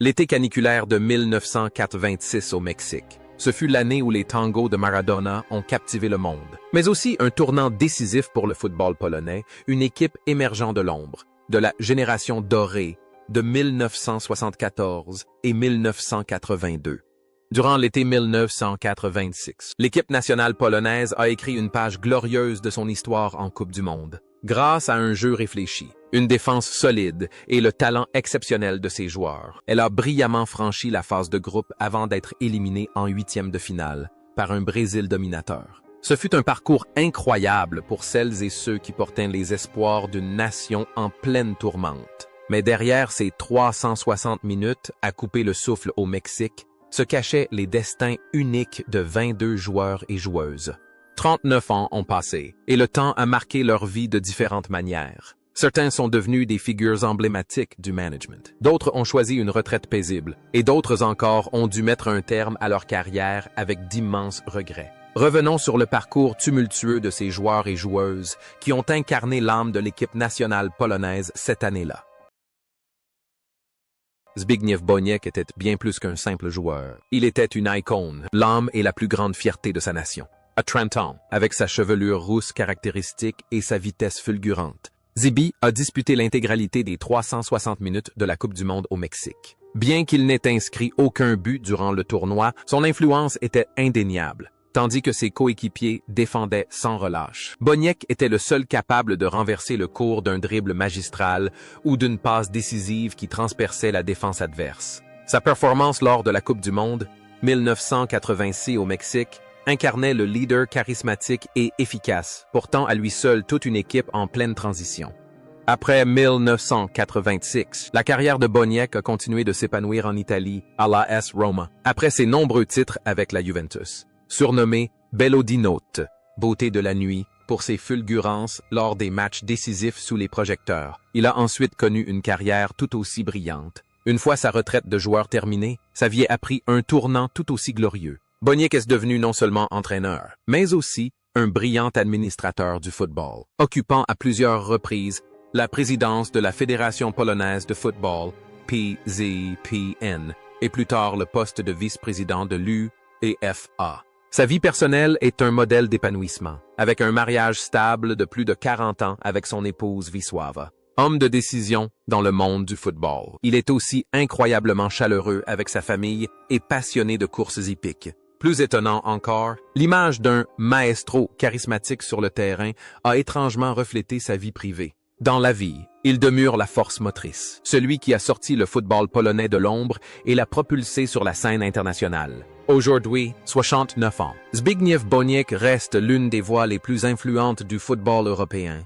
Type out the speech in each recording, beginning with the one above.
L'été caniculaire de 1926 au Mexique. Ce fut l'année où les tangos de Maradona ont captivé le monde. Mais aussi un tournant décisif pour le football polonais, une équipe émergeant de l'ombre, de la génération dorée de 1974 et 1982. Durant l'été 1986, l'équipe nationale polonaise a écrit une page glorieuse de son histoire en Coupe du Monde. Grâce à un jeu réfléchi, une défense solide et le talent exceptionnel de ses joueurs, elle a brillamment franchi la phase de groupe avant d'être éliminée en huitième de finale par un Brésil dominateur. Ce fut un parcours incroyable pour celles et ceux qui portaient les espoirs d'une nation en pleine tourmente. Mais derrière ces 360 minutes à couper le souffle au Mexique, se cachaient les destins uniques de 22 joueurs et joueuses. 39 ans ont passé, et le temps a marqué leur vie de différentes manières. Certains sont devenus des figures emblématiques du management. D'autres ont choisi une retraite paisible, et d'autres encore ont dû mettre un terme à leur carrière avec d'immenses regrets. Revenons sur le parcours tumultueux de ces joueurs et joueuses qui ont incarné l'âme de l'équipe nationale polonaise cette année-là. Zbigniew Boniek était bien plus qu'un simple joueur. Il était une icône, l'âme et la plus grande fierté de sa nation. À 30 ans, avec sa chevelure rousse caractéristique et sa vitesse fulgurante, Zibi a disputé l'intégralité des 360 minutes de la Coupe du Monde au Mexique. Bien qu'il n'ait inscrit aucun but durant le tournoi, son influence était indéniable, tandis que ses coéquipiers défendaient sans relâche. Boniek était le seul capable de renverser le cours d'un dribble magistral ou d'une passe décisive qui transperçait la défense adverse. Sa performance lors de la Coupe du Monde, 1986 au Mexique, incarnait le leader charismatique et efficace, portant à lui seul toute une équipe en pleine transition. Après 1986, la carrière de Boniek a continué de s'épanouir en Italie, à l'AS Roma, après ses nombreux titres avec la Juventus. Surnommé Bello di Notte, beauté de la nuit, pour ses fulgurances lors des matchs décisifs sous les projecteurs. Il a ensuite connu une carrière tout aussi brillante. Une fois sa retraite de joueur terminée, sa vie a pris un tournant tout aussi glorieux. Boniek est devenu non seulement entraîneur, mais aussi un brillant administrateur du football, occupant à plusieurs reprises la présidence de la Fédération polonaise de football, PZPN, et plus tard le poste de vice-président de l'UEFA. Sa vie personnelle est un modèle d'épanouissement, avec un mariage stable de plus de 40 ans avec son épouse Wisława. Homme de décision dans le monde du football. Il est aussi incroyablement chaleureux avec sa famille et passionné de courses hippiques. Plus étonnant encore, l'image d'un maestro charismatique sur le terrain a étrangement reflété sa vie privée. Dans la vie, il demeure la force motrice, celui qui a sorti le football polonais de l'ombre et l'a propulsé sur la scène internationale. Aujourd'hui, 69 ans, Zbigniew Boniek reste l'une des voix les plus influentes du football européen.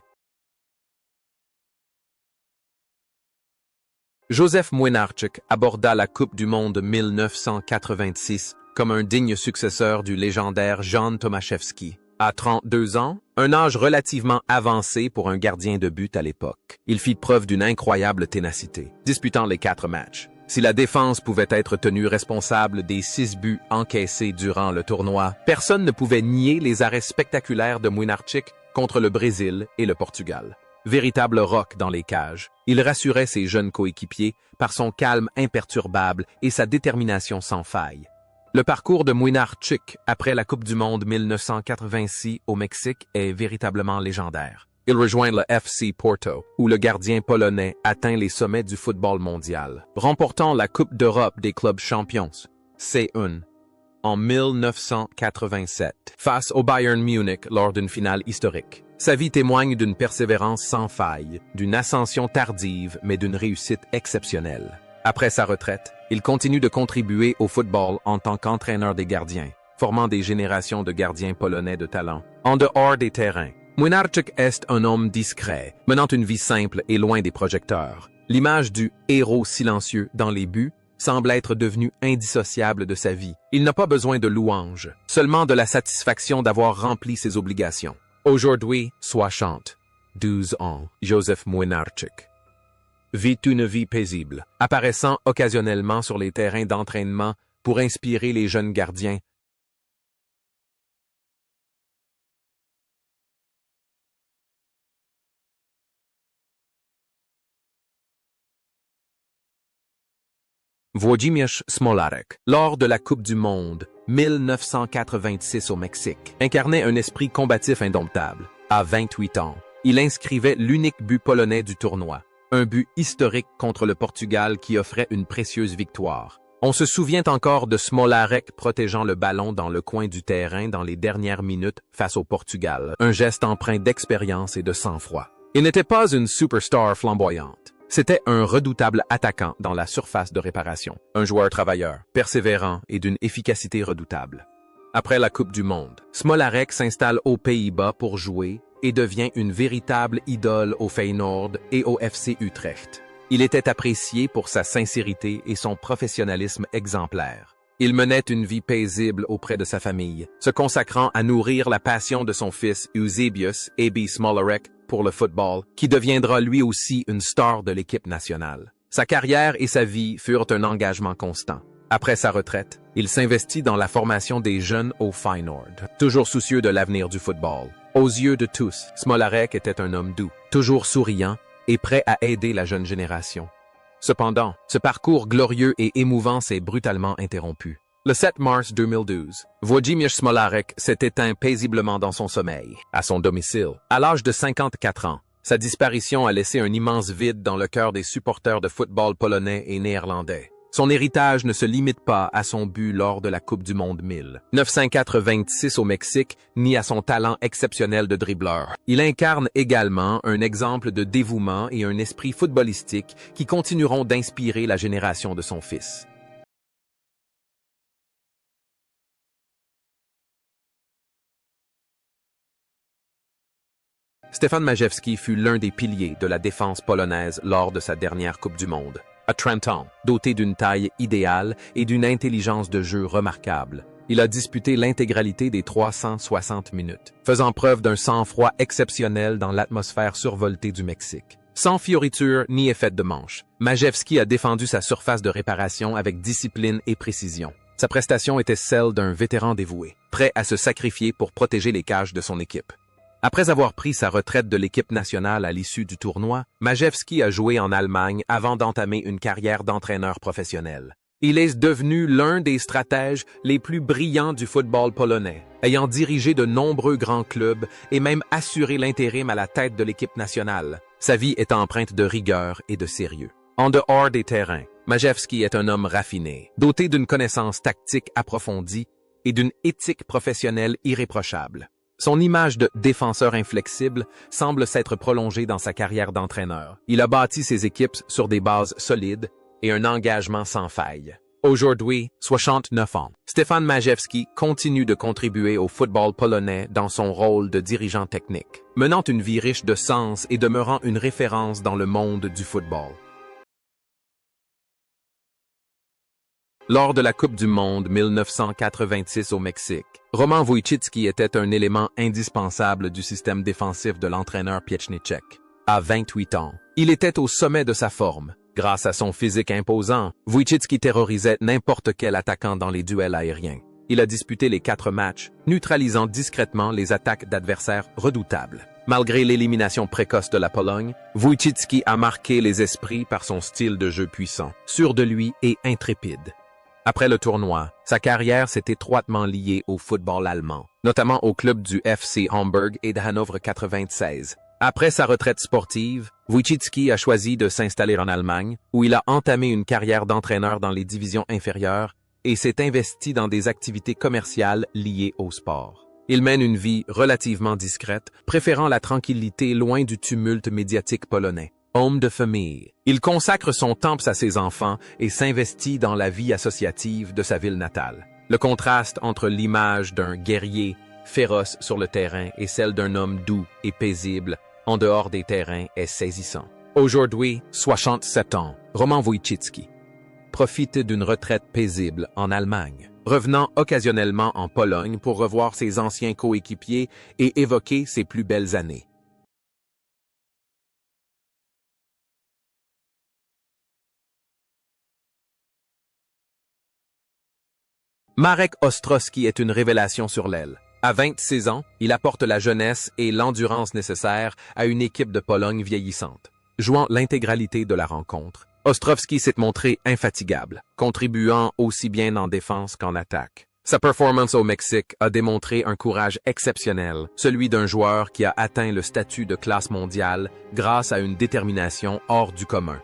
Józef Młynarczyk aborda la Coupe du Monde 1986 comme un digne successeur du légendaire Jan Tomaszewski. À 32 ans, un âge relativement avancé pour un gardien de but à l'époque, il fit preuve d'une incroyable ténacité, disputant les 4 matchs. Si la défense pouvait être tenue responsable des 6 buts encaissés durant le tournoi, personne ne pouvait nier les arrêts spectaculaires de Młynarczyk contre le Brésil et le Portugal. Véritable roc dans les cages, il rassurait ses jeunes coéquipiers par son calme imperturbable et sa détermination sans faille. Le parcours de Młynarczyk après la Coupe du Monde 1986 au Mexique est véritablement légendaire. Il rejoint le FC Porto, où le gardien polonais atteint les sommets du football mondial, remportant la Coupe d'Europe des clubs champions, C1, en 1987, face au Bayern Munich lors d'une finale historique. Sa vie témoigne d'une persévérance sans faille, d'une ascension tardive, mais d'une réussite exceptionnelle. Après sa retraite, il continue de contribuer au football en tant qu'entraîneur des gardiens, formant des générations de gardiens polonais de talent. En dehors des terrains, Młynarczyk est un homme discret, menant une vie simple et loin des projecteurs. L'image du héros silencieux dans les buts semble être devenue indissociable de sa vie. Il n'a pas besoin de louanges, seulement de la satisfaction d'avoir rempli ses obligations. Aujourd'hui, 72 ans, Józef Młynarczyk vit une vie paisible, apparaissant occasionnellement sur les terrains d'entraînement pour inspirer les jeunes gardiens. Włodzimierz Smolarek, lors de la Coupe du Monde 1986 au Mexique, incarnait un esprit combatif indomptable. À 28 ans, il inscrivait l'unique but polonais du tournoi, un but historique contre le Portugal qui offrait une précieuse victoire. On se souvient encore de Smolarek protégeant le ballon dans le coin du terrain dans les dernières minutes face au Portugal, un geste empreint d'expérience et de sang-froid. Il n'était pas une superstar flamboyante. C'était un redoutable attaquant dans la surface de réparation, un joueur travailleur, persévérant et d'une efficacité redoutable. Après la Coupe du Monde, Smolarek s'installe aux Pays-Bas pour jouer et devient une véritable idole au Feyenoord et au FC Utrecht. Il était apprécié pour sa sincérité et son professionnalisme exemplaire. Il menait une vie paisible auprès de sa famille, se consacrant à nourrir la passion de son fils Eusebius A.B. Smolarek pour le football, qui deviendra lui aussi une star de l'équipe nationale. Sa carrière et sa vie furent un engagement constant. Après sa retraite, il s'investit dans la formation des jeunes au Feyenoord, toujours soucieux de l'avenir du football. Aux yeux de tous, Smolarek était un homme doux, toujours souriant et prêt à aider la jeune génération. Cependant, ce parcours glorieux et émouvant s'est brutalement interrompu. Le 7 mars 2012, Włodzimierz Smolarek s'est éteint paisiblement dans son sommeil, à son domicile. À l'âge de 54 ans, sa disparition a laissé un immense vide dans le cœur des supporters de football polonais et néerlandais. Son héritage ne se limite pas à son but lors de la Coupe du Monde 1986 au Mexique, ni à son talent exceptionnel de dribbleur. Il incarne également un exemple de dévouement et un esprit footballistique qui continueront d'inspirer la génération de son fils. Stefan Majewski fut l'un des piliers de la défense polonaise lors de sa dernière Coupe du Monde. À 30 ans, doté d'une taille idéale et d'une intelligence de jeu remarquable, il a disputé l'intégralité des 360 minutes, faisant preuve d'un sang-froid exceptionnel dans l'atmosphère survoltée du Mexique. Sans fioriture ni effet de manche, Majewski a défendu sa surface de réparation avec discipline et précision. Sa prestation était celle d'un vétéran dévoué, prêt à se sacrifier pour protéger les cages de son équipe. Après avoir pris sa retraite de l'équipe nationale à l'issue du tournoi, Majewski a joué en Allemagne avant d'entamer une carrière d'entraîneur professionnel. Il est devenu l'un des stratèges les plus brillants du football polonais, ayant dirigé de nombreux grands clubs et même assuré l'intérim à la tête de l'équipe nationale. Sa vie est empreinte de rigueur et de sérieux. En dehors des terrains, Majewski est un homme raffiné, doté d'une connaissance tactique approfondie et d'une éthique professionnelle irréprochable. Son image de défenseur inflexible semble s'être prolongée dans sa carrière d'entraîneur. Il a bâti ses équipes sur des bases solides et un engagement sans faille. Aujourd'hui, 69 ans, Stefan Majewski continue de contribuer au football polonais dans son rôle de dirigeant technique, menant une vie riche de sens et demeurant une référence dans le monde du football. Lors de la Coupe du Monde 1986 au Mexique, Roman Wojcicki était un élément indispensable du système défensif de l'entraîneur Pieczniczek. À 28 ans, il était au sommet de sa forme. Grâce à son physique imposant, Wojcicki terrorisait n'importe quel attaquant dans les duels aériens. Il a disputé les 4 matchs, neutralisant discrètement les attaques d'adversaires redoutables. Malgré l'élimination précoce de la Pologne, Wojcicki a marqué les esprits par son style de jeu puissant, sûr de lui et intrépide. Après le tournoi, sa carrière s'est étroitement liée au football allemand, notamment au club du FC Hamburg et de Hanovre 96. Après sa retraite sportive, Wojcicki a choisi de s'installer en Allemagne, où il a entamé une carrière d'entraîneur dans les divisions inférieures et s'est investi dans des activités commerciales liées au sport. Il mène une vie relativement discrète, préférant la tranquillité loin du tumulte médiatique polonais. Homme de famille, il consacre son temps à ses enfants et s'investit dans la vie associative de sa ville natale. Le contraste entre l'image d'un guerrier féroce sur le terrain et celle d'un homme doux et paisible en dehors des terrains est saisissant. Aujourd'hui, 67 ans, Roman Wojcicki profite d'une retraite paisible en Allemagne, revenant occasionnellement en Pologne pour revoir ses anciens coéquipiers et évoquer ses plus belles années. Marek Ostrowski est une révélation sur l'aile. À 26 ans, il apporte la jeunesse et l'endurance nécessaires à une équipe de Pologne vieillissante. Jouant l'intégralité de la rencontre, Ostrovsky s'est montré infatigable, contribuant aussi bien en défense qu'en attaque. Sa performance au Mexique a démontré un courage exceptionnel, celui d'un joueur qui a atteint le statut de classe mondiale grâce à une détermination hors du commun.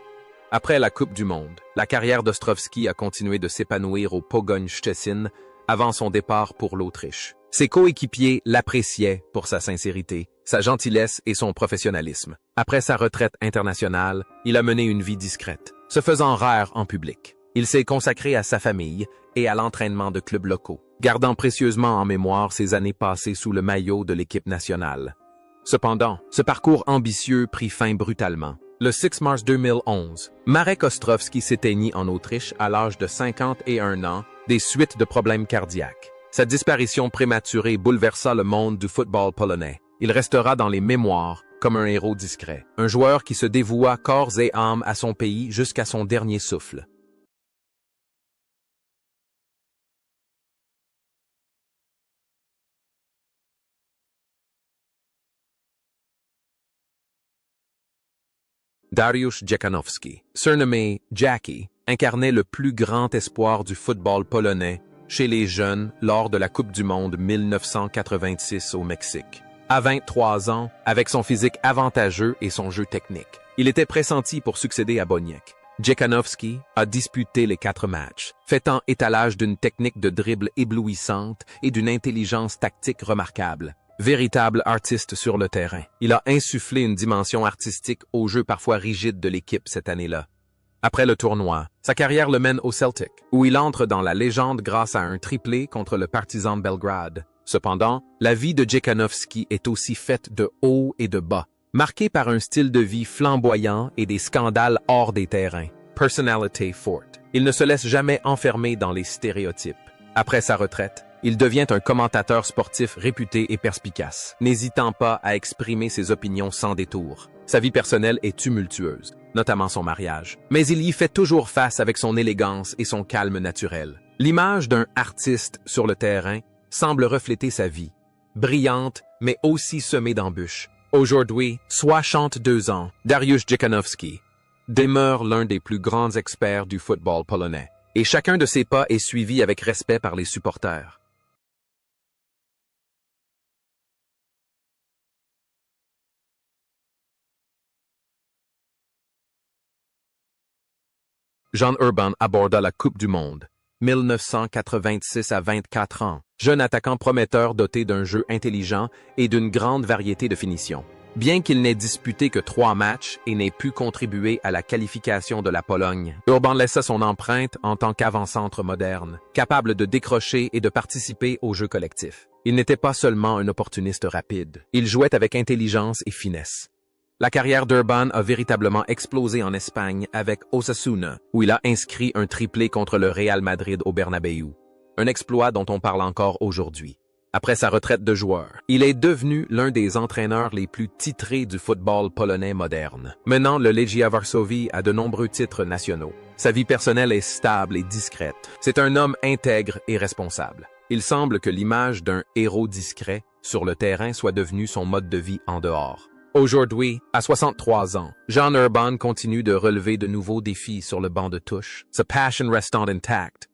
Après la Coupe du Monde, la carrière d'Ostrovsky a continué de s'épanouir au Pogoń Szczecin avant son départ pour l'Autriche. Ses coéquipiers l'appréciaient pour sa sincérité, sa gentillesse et son professionnalisme. Après sa retraite internationale, il a mené une vie discrète, se faisant rare en public. Il s'est consacré à sa famille et à l'entraînement de clubs locaux, gardant précieusement en mémoire ses années passées sous le maillot de l'équipe nationale. Cependant, ce parcours ambitieux prit fin brutalement. Le 6 mars 2011, Marek Ostrovsky s'éteignit en Autriche à l'âge de 51 ans des suites de problèmes cardiaques. Sa disparition prématurée bouleversa le monde du football polonais. Il restera dans les mémoires comme un héros discret, un joueur qui se dévoua corps et âme à son pays jusqu'à son dernier souffle. Dariusz Dziekanowski, surnommé Jackie, incarnait le plus grand espoir du football polonais chez les jeunes lors de la Coupe du Monde 1986 au Mexique. À 23 ans, avec son physique avantageux et son jeu technique, il était pressenti pour succéder à Boniek. Dziekanowski a disputé les 4 matchs, faisant étalage d'une technique de dribble éblouissante et d'une intelligence tactique remarquable. Véritable artiste sur le terrain, il a insufflé une dimension artistique au jeu parfois rigide de l'équipe cette année-là. Après le tournoi, sa carrière le mène au Celtic, où il entre dans la légende grâce à un triplé contre le Partizan Belgrade. Cependant, la vie de Dziekanowski est aussi faite de hauts et de bas, marquée par un style de vie flamboyant et des scandales hors des terrains. Personality forte. Il ne se laisse jamais enfermer dans les stéréotypes. Après sa retraite, il devient un commentateur sportif réputé et perspicace, n'hésitant pas à exprimer ses opinions sans détour. Sa vie personnelle est tumultueuse, notamment son mariage, mais il y fait toujours face avec son élégance et son calme naturel. L'image d'un artiste sur le terrain semble refléter sa vie, brillante mais aussi semée d'embûches. Aujourd'hui, 62 ans, Dariusz Dziekanowski demeure l'un des plus grands experts du football polonais, et chacun de ses pas est suivi avec respect par les supporters. Jan Urban aborda la Coupe du Monde, 1986 à 24 ans, jeune attaquant prometteur doté d'un jeu intelligent et d'une grande variété de finitions. Bien qu'il n'ait disputé que 3 matchs et n'ait pu contribuer à la qualification de la Pologne, Urban laissa son empreinte en tant qu'avant-centre moderne, capable de décrocher et de participer au jeu collectif. Il n'était pas seulement un opportuniste rapide, il jouait avec intelligence et finesse. La carrière d'Urban a véritablement explosé en Espagne avec Osasuna, où il a inscrit un triplé contre le Real Madrid au Bernabéu. Un exploit dont on parle encore aujourd'hui. Après sa retraite de joueur, il est devenu l'un des entraîneurs les plus titrés du football polonais moderne, menant le Legia Varsovie à de nombreux titres nationaux. Sa vie personnelle est stable et discrète. C'est un homme intègre et responsable. Il semble que l'image d'un héros discret sur le terrain soit devenue son mode de vie en dehors. Aujourd'hui, à 63 ans, Jan Urban continue de relever de nouveaux défis sur le banc de touche, sa passion restant intacte.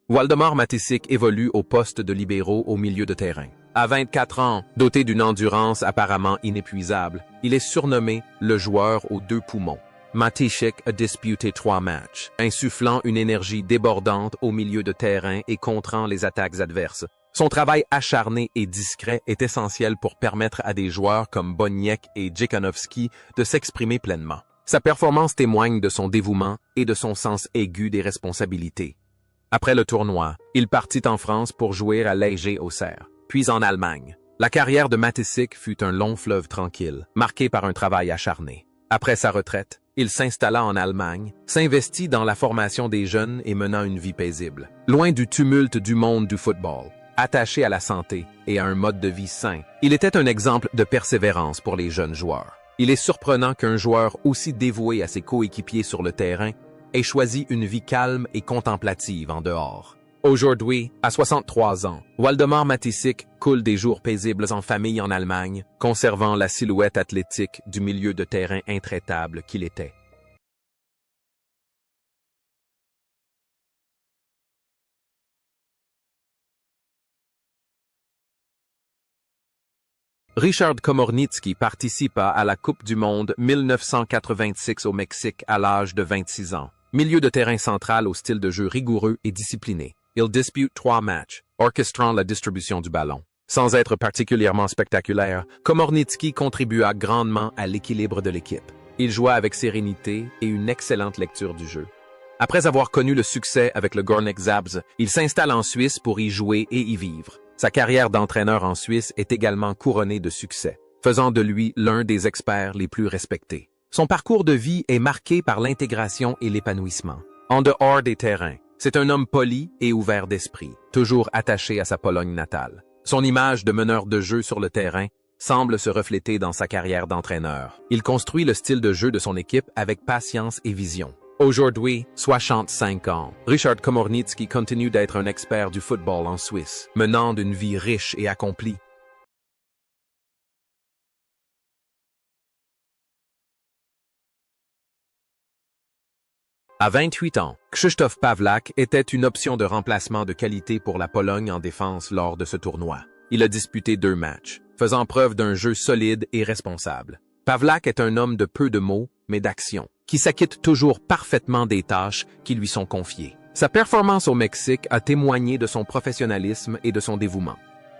Waldemar Matisik évolue au poste de libéraux au milieu de terrain. À 24 ans, doté d'une endurance apparemment inépuisable, il est surnommé le joueur aux 2 poumons. Matisik a disputé 3 matchs, insufflant une énergie débordante au milieu de terrain et contrant les attaques adverses. Son travail acharné et discret est essentiel pour permettre à des joueurs comme Boniek et Dziekanowski de s'exprimer pleinement. Sa performance témoigne de son dévouement et de son sens aigu des responsabilités. Après le tournoi, il partit en France pour jouer à l'AEG Auxerre, puis en Allemagne. La carrière de Matisik fut un long fleuve tranquille, marqué par un travail acharné. Après sa retraite, il s'installa en Allemagne, s'investit dans la formation des jeunes et mena une vie paisible, loin du tumulte du monde du football. Attaché à la santé et à un mode de vie sain, il était un exemple de persévérance pour les jeunes joueurs. Il est surprenant qu'un joueur aussi dévoué à ses coéquipiers sur le terrain ait choisi une vie calme et contemplative en dehors. Aujourd'hui, à 63 ans, Waldemar Matisik coule des jours paisibles en famille en Allemagne, conservant la silhouette athlétique du milieu de terrain intraitable qu'il était. Richard Komornicki participa à la Coupe du monde 1986 au Mexique à l'âge de 26 ans. Milieu de terrain central au style de jeu rigoureux et discipliné. Il dispute 3 matchs, orchestrant la distribution du ballon. Sans être particulièrement spectaculaire, Komornicki contribua grandement à l'équilibre de l'équipe. Il joua avec sérénité et une excellente lecture du jeu. Après avoir connu le succès avec le Gornik Zabrze, il s'installe en Suisse pour y jouer et y vivre. Sa carrière d'entraîneur en Suisse est également couronnée de succès, faisant de lui l'un des experts les plus respectés. Son parcours de vie est marqué par l'intégration et l'épanouissement. En dehors des terrains, c'est un homme poli et ouvert d'esprit, toujours attaché à sa Pologne natale. Son image de meneur de jeu sur le terrain semble se refléter dans sa carrière d'entraîneur. Il construit le style de jeu de son équipe avec patience et vision. Aujourd'hui, 65 ans, Richard Komornicki continue d'être un expert du football en Suisse, menant une vie riche et accomplie. À 28 ans, Krzysztof Pawlak était une option de remplacement de qualité pour la Pologne en défense lors de ce tournoi. Il a disputé 2 matchs, faisant preuve d'un jeu solide et responsable. Pawlak est un homme de peu de mots, mais d'action, qui s'acquitte toujours parfaitement des tâches qui lui sont confiées. Sa performance au Mexique a témoigné de son professionnalisme et de son dévouement.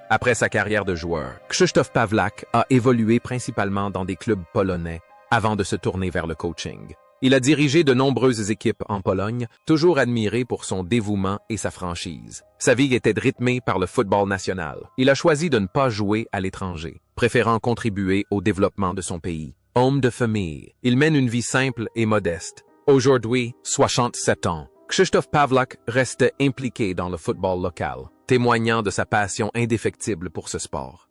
Après sa carrière de joueur, Krzysztof Pawlak a évolué principalement dans des clubs polonais avant de se tourner vers le coaching. Il a dirigé de nombreuses équipes en Pologne, toujours admiré pour son dévouement et sa franchise. Sa vie était rythmée par le football national. Il a choisi de ne pas jouer à l'étranger, préférant contribuer au développement de son pays. Homme de famille, il mène une vie simple et modeste. Aujourd'hui, 67 ans, Krzysztof Pawlak reste impliqué dans le football local, témoignant de sa passion indéfectible pour ce sport.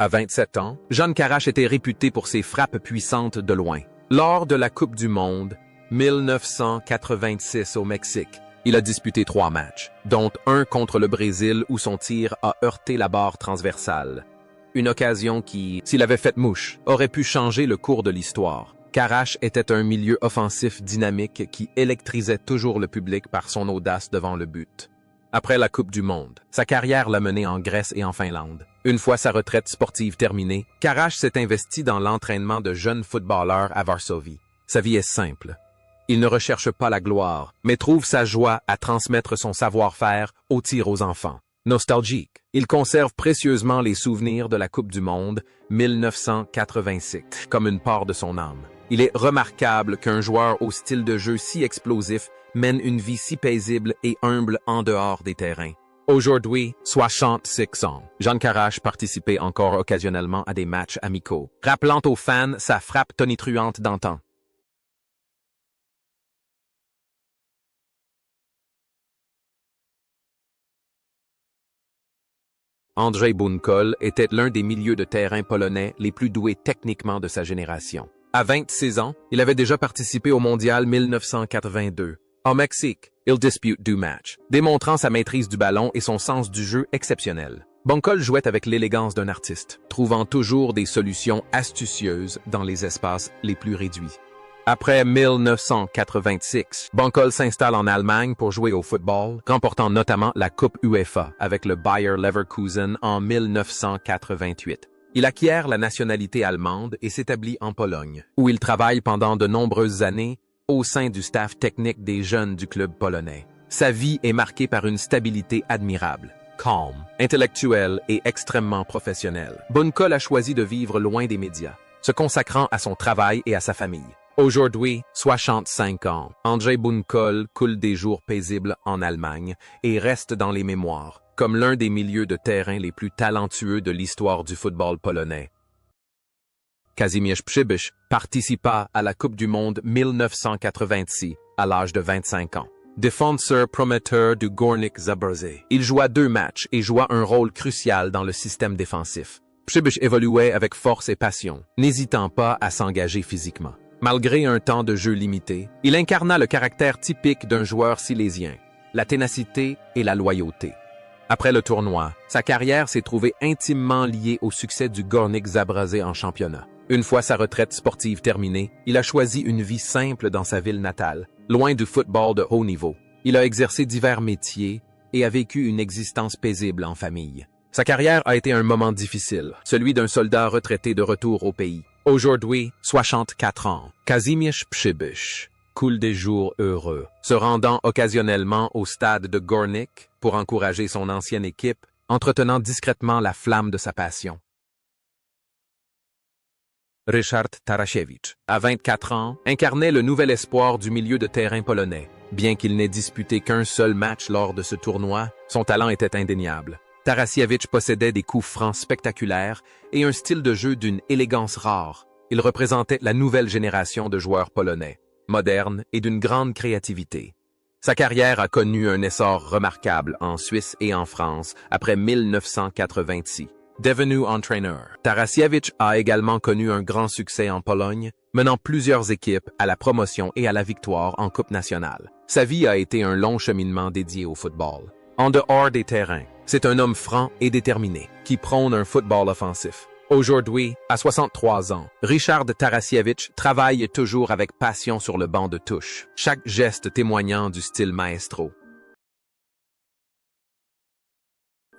À 27 ans, Jan Karaś était réputé pour ses frappes puissantes de loin. Lors de la Coupe du monde 1986 au Mexique, il a disputé 3 matchs, dont un contre le Brésil où son tir a heurté la barre transversale. Une occasion qui, s'il avait fait mouche, aurait pu changer le cours de l'histoire. Karaś était un milieu offensif dynamique qui électrisait toujours le public par son audace devant le but. Après la Coupe du monde, sa carrière l'a mené en Grèce et en Finlande. Une fois sa retraite sportive terminée, Karaś s'est investi dans l'entraînement de jeunes footballeurs à Varsovie. Sa vie est simple. Il ne recherche pas la gloire, mais trouve sa joie à transmettre son savoir-faire au tir aux enfants. Nostalgique, il conserve précieusement les souvenirs de la Coupe du monde 1986 comme une part de son âme. Il est remarquable qu'un joueur au style de jeu si explosif mène une vie si paisible et humble en dehors des terrains. Aujourd'hui, 66 ans, Jan Karaś participait encore occasionnellement à des matchs amicaux, rappelant aux fans sa frappe tonitruante d'antan. Andrzej Bunkol était l'un des milieux de terrain polonais les plus doués techniquement de sa génération. À 26 ans, il avait déjà participé au Mondial 1982. Au Mexique, il dispute 2 matchs, démontrant sa maîtrise du ballon et son sens du jeu exceptionnel. Bunkol jouait avec l'élégance d'un artiste, trouvant toujours des solutions astucieuses dans les espaces les plus réduits. Après 1986, Bunkol s'installe en Allemagne pour jouer au football, remportant notamment la Coupe UEFA avec le Bayer Leverkusen en 1988. Il acquiert la nationalité allemande et s'établit en Pologne, où il travaille pendant de nombreuses années au sein du staff technique des jeunes du club polonais. Sa vie est marquée par une stabilité admirable, calme, intellectuelle et extrêmement professionnelle. Bunkol a choisi de vivre loin des médias, se consacrant à son travail et à sa famille. Aujourd'hui, 65 ans, Andrzej Bunkol coule des jours paisibles en Allemagne et reste dans les mémoires comme l'un des milieux de terrain les plus talentueux de l'histoire du football polonais. Kazimierz Przybysz participa à la Coupe du monde 1986 à l'âge de 25 ans. Défenseur prometteur du Gornik Zabrze, il joua 2 matchs et joua un rôle crucial dans le système défensif. Przybysz évoluait avec force et passion, n'hésitant pas à s'engager physiquement. Malgré un temps de jeu limité, il incarna le caractère typique d'un joueur silésien, la ténacité et la loyauté. Après le tournoi, sa carrière s'est trouvée intimement liée au succès du Górnik Zabrze en championnat. Une fois sa retraite sportive terminée, il a choisi une vie simple dans sa ville natale, loin du football de haut niveau. Il a exercé divers métiers et a vécu une existence paisible en famille. Sa carrière a été un moment difficile, celui d'un soldat retraité de retour au pays. Aujourd'hui, 64 ans, Kazimierz Przybysz coule des jours heureux, se rendant occasionnellement au stade de Górnik pour encourager son ancienne équipe, entretenant discrètement la flamme de sa passion. Ryszard Tarasiewicz, à 24 ans, incarnait le nouvel espoir du milieu de terrain polonais. Bien qu'il n'ait disputé qu'un seul match lors de ce tournoi, son talent était indéniable. Tarasiewicz possédait des coups francs spectaculaires et un style de jeu d'une élégance rare. Il représentait la nouvelle génération de joueurs polonais, modernes et d'une grande créativité. Sa carrière a connu un essor remarquable en Suisse et en France après 1986. Devenu entraîneur, Tarasiewicz a également connu un grand succès en Pologne, menant plusieurs équipes à la promotion et à la victoire en Coupe nationale. Sa vie a été un long cheminement dédié au football. En dehors des terrains, c'est un homme franc et déterminé, qui prône un football offensif. Aujourd'hui, à 63 ans, Ryszard Tarasiewicz travaille toujours avec passion sur le banc de touche, chaque geste témoignant du style maestro.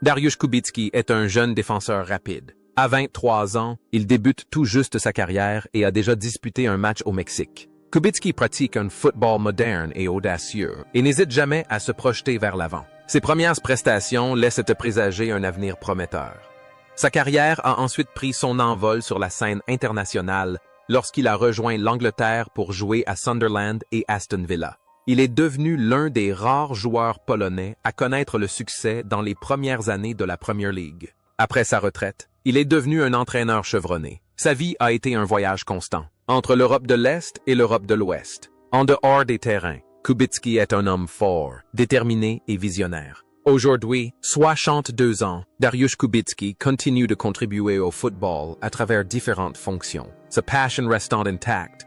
Dariusz Kubicki est un jeune défenseur rapide. À 23 ans, il débute tout juste sa carrière et a déjà disputé un match au Mexique. Kubicki pratique un football moderne et audacieux et n'hésite jamais à se projeter vers l'avant. Ses premières prestations laissent présager un avenir prometteur. Sa carrière a ensuite pris son envol sur la scène internationale lorsqu'il a rejoint l'Angleterre pour jouer à Sunderland et Aston Villa. Il est devenu l'un des rares joueurs polonais à connaître le succès dans les premières années de la Premier League. Après sa retraite, il est devenu un entraîneur chevronné. Sa vie a été un voyage constant, entre l'Europe de l'Est et l'Europe de l'Ouest. En dehors des terrains, Kubicki est un homme fort, déterminé et visionnaire. Aujourd'hui, 62 ans, Dariusz Kubicki continue de contribuer au football à travers différentes fonctions. Sa passion restant intacte